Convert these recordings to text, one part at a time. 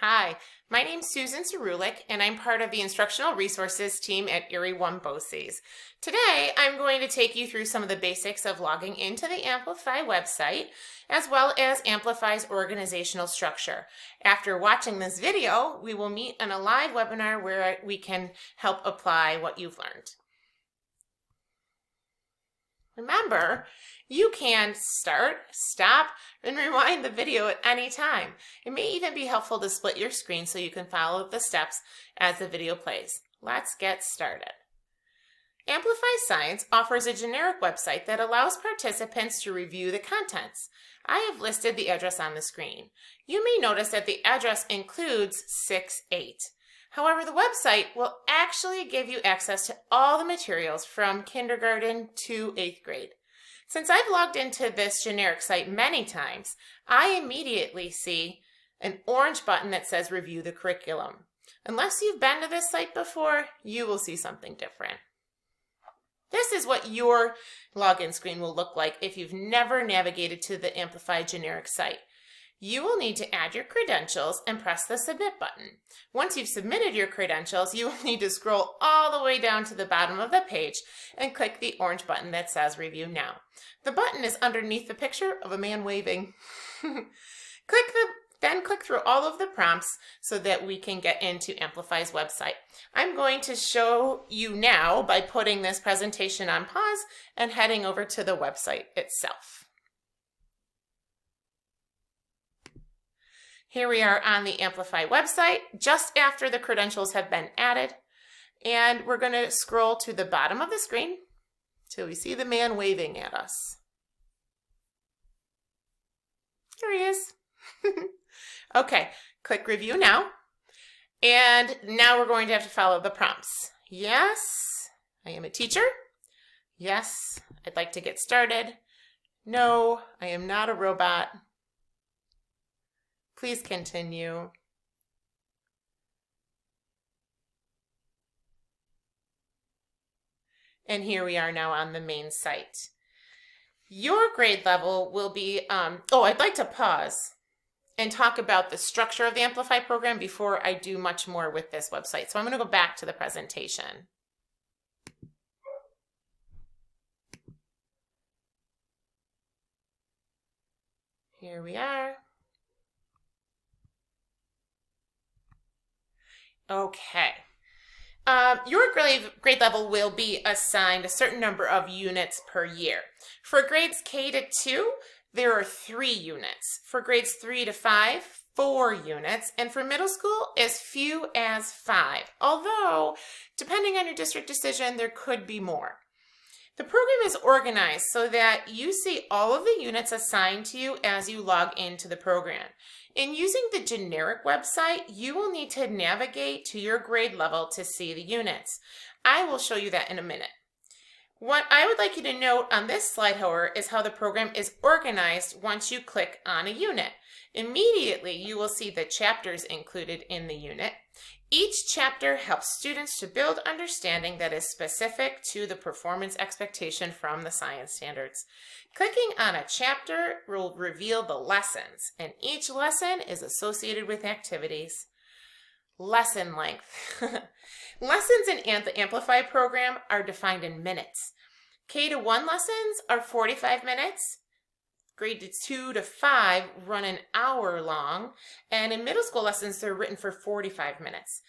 Hi, my name's Susan Cerulik, and I'm part of the Instructional Resources team at Erie One BOCES. Today, I'm going to take you through some of the basics of logging into the Amplify website, as well as Amplify's organizational structure. After watching this video, we will meet in a live webinar where we can help apply what you've learned. Remember, you can start, stop, and rewind the video at any time. It may even be helpful to split your screen so you can follow the steps as the video plays. Let's get started. Amplify Science offers a generic website that allows participants to review the contents. I have listed the address on the screen. You may notice that the address includes 68. However, the website will actually give you access to all the materials from kindergarten to 8th grade. Since I've logged into this generic site many times, I immediately see an orange button that says Review the Curriculum. Unless you've been to this site before, you will see something different. This is what your login screen will look like if you've never navigated to the Amplify generic site. You will need to add your credentials and press the Submit button. Once you've submitted your credentials, you will need to scroll all the way down to the bottom of the page and click the orange button that says Review Now. The button is underneath the picture of a man waving. Then click through all of the prompts so that we can get into Amplify's website. I'm going to show you now by putting this presentation on pause and heading over to the website itself. Here we are on the Amplify website, just after the credentials have been added. And we're going to scroll to the bottom of the screen till we see the man waving at us. There he is. Okay, click Review Now. And now we're going to have to follow the prompts. Yes, I am a teacher. Yes, I'd like to get started. No, I am not a robot. Please continue. And here we are now on the main site. Your grade level will be, I'd like to pause and talk about the structure of the Amplify program before I do much more with this website. So I'm going to go back to the presentation. Here we are. Okay. Your grade level will be assigned a certain number of units per year. For grades K to 2, there are 3 units. For grades 3 to 5, 4 units. And for middle school, as few as 5. Although, depending on your district decision, there could be more. The program is organized so that you see all of the units assigned to you as you log into the program. In using the generic website, you will need to navigate to your grade level to see the units. I will show you that in a minute. What I would like you to note on this slide, however, is how the program is organized once you click on a unit. Immediately, you will see the chapters included in the unit. Each chapter helps students to build understanding that is specific to the performance expectation from the science standards. Clicking on a chapter will reveal the lessons, and each lesson is associated with activities. Lesson length. Lessons in the Amplify program are defined in minutes. K to 1 lessons are 45 minutes. Grade 2 to 5 run an hour long, and in middle school lessons, they're written for 45 minutes.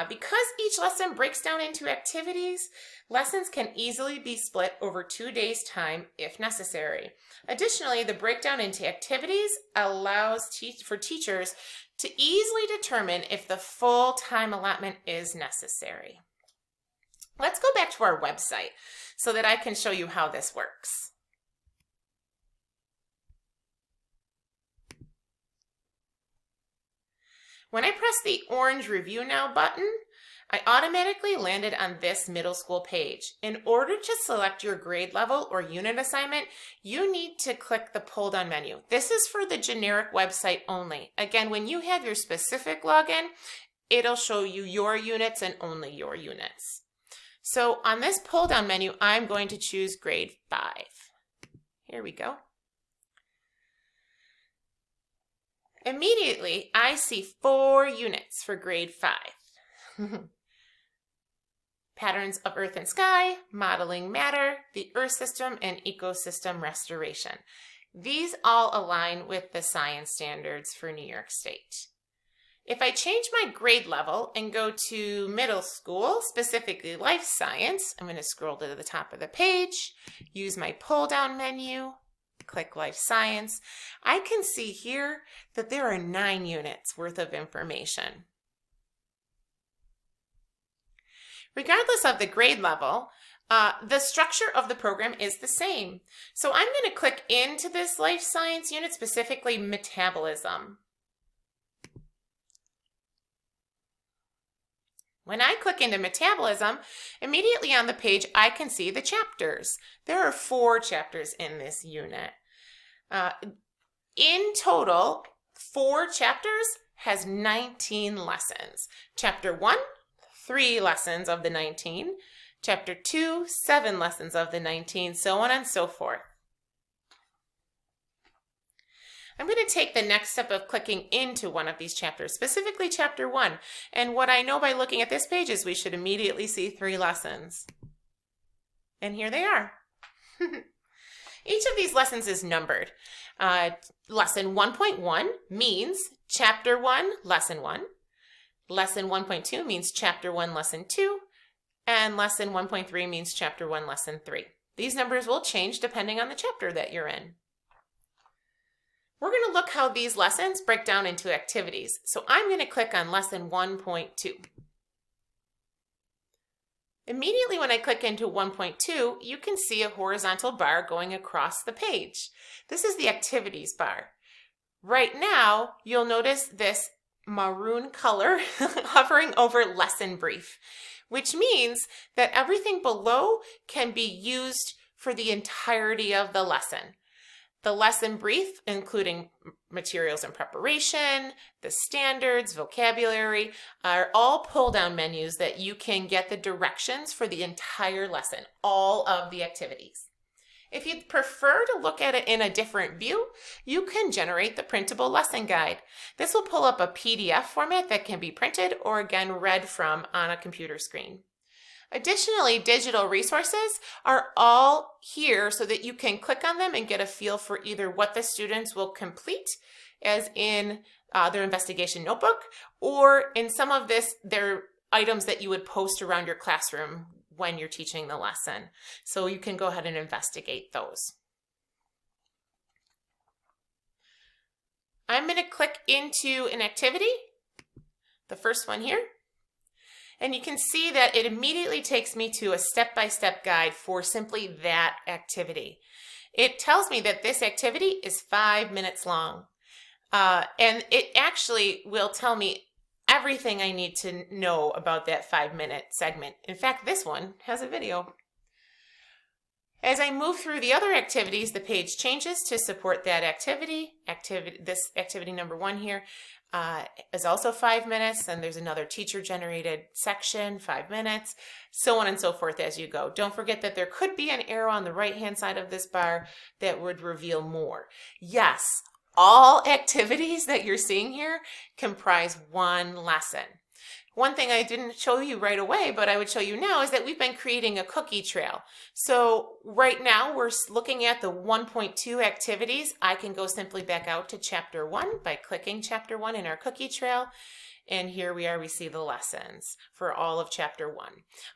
Because each lesson breaks down into activities, lessons can easily be split over 2 days' time if necessary. Additionally, the breakdown into activities allows for teachers to easily determine if the full time allotment is necessary. Let's go back to our website so that I can show you how this works. When I press the orange Review Now button, I automatically landed on this middle school page. In order to select your grade level or unit assignment, you need to click the pull-down menu. This is for the generic website only. Again, when you have your specific login, it'll show you your units and only your units. So on this pull-down menu, I'm going to choose grade 5. Here we go. Immediately, I see 4 units for grade 5. Patterns of Earth and Sky, Modeling Matter, the Earth System, and Ecosystem Restoration. These all align with the science standards for New York State. If I change my grade level and go to middle school, specifically life science, I'm going to scroll to the top of the page, use my pull-down menu, click life science. I can see here that there are 9 units worth of information. Regardless of the grade level, the structure of the program is the same. So I'm going to click into this life science unit, specifically metabolism. When I click into metabolism, immediately on the page I can see the chapters. There are 4 chapters in this unit. In total, 4 chapters has 19 lessons. Chapter 1, 3 lessons of the 19. Chapter 2, 7 lessons of the 19, so on and so forth. I'm going to take the next step of clicking into one of these chapters, specifically chapter 1. And what I know by looking at this page is we should immediately see 3 lessons. And here they are. Each of these lessons is numbered. Lesson 1.1 means chapter 1, lesson 1. Lesson 1.2 means chapter 1, lesson 2. And lesson 1.3 means chapter 1, lesson 3. These numbers will change depending on the chapter that you're in. We're going to look how these lessons break down into activities. So I'm going to click on lesson 1.2. Immediately when I click into 1.2, you can see a horizontal bar going across the page. This is the activities bar. Right now, you'll notice this maroon color hovering over lesson brief, which means that everything below can be used for the entirety of the lesson. The lesson brief, including materials and preparation, the standards, vocabulary, are all pull-down menus that you can get the directions for the entire lesson, all of the activities. If you'd prefer to look at it in a different view, you can generate the printable lesson guide. This will pull up a PDF format that can be printed or again read from on a computer screen. Additionally, digital resources are all here so that you can click on them and get a feel for either what the students will complete, as in their investigation notebook, or in some of this, they're items that you would post around your classroom when you're teaching the lesson. So you can go ahead and investigate those. I'm going to click into an activity, the first one here. And you can see that it immediately takes me to a step-by-step guide for simply that activity. It tells me that this activity is 5 minutes long. And it actually will tell me everything I need to know about that 5-minute segment. In fact, this one has a video. As I move through the other activities, the page changes to support that activity. This activity number 1 here is also 5 minutes, and there's another teacher-generated section, 5 minutes, so on and so forth as you go. Don't forget that there could be an arrow on the right-hand side of this bar that would reveal more. Yes, all activities that you're seeing here comprise one lesson. One thing I didn't show you right away, but I would show you now, is that we've been creating a cookie trail. So right now we're looking at the 1.2 activities. I can go simply back out to chapter 1 by clicking chapter 1 in our cookie trail. And here we are, we see the lessons for all of chapter 1.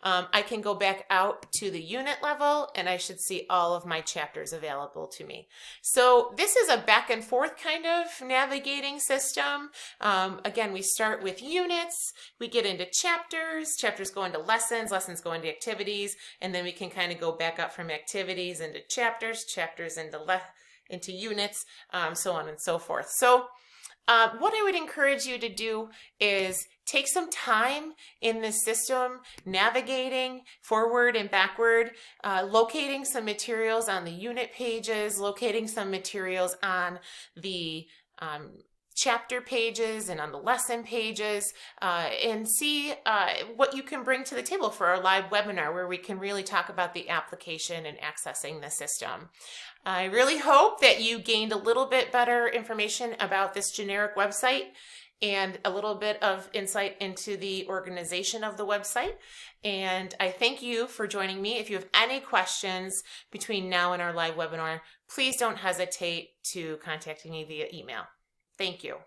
I can go back out to the unit level and I should see all of my chapters available to me. So this is a back and forth kind of navigating system. Again, we start with units, we get into chapters, chapters go into lessons, lessons go into activities, and then we can kind of go back up from activities into chapters, chapters into units, so on and so forth. So what I would encourage you to do is take some time in this system, navigating forward and backward, locating some materials on the unit pages, locating some materials on the chapter pages and on the lesson pages, and see what you can bring to the table for our live webinar, where we can really talk about the application and accessing the system. I really hope that you gained a little bit better information about this generic website and a little bit of insight into the organization of the website. And I thank you for joining me. If you have any questions between now and our live webinar, please don't hesitate to contact me via email. Thank you.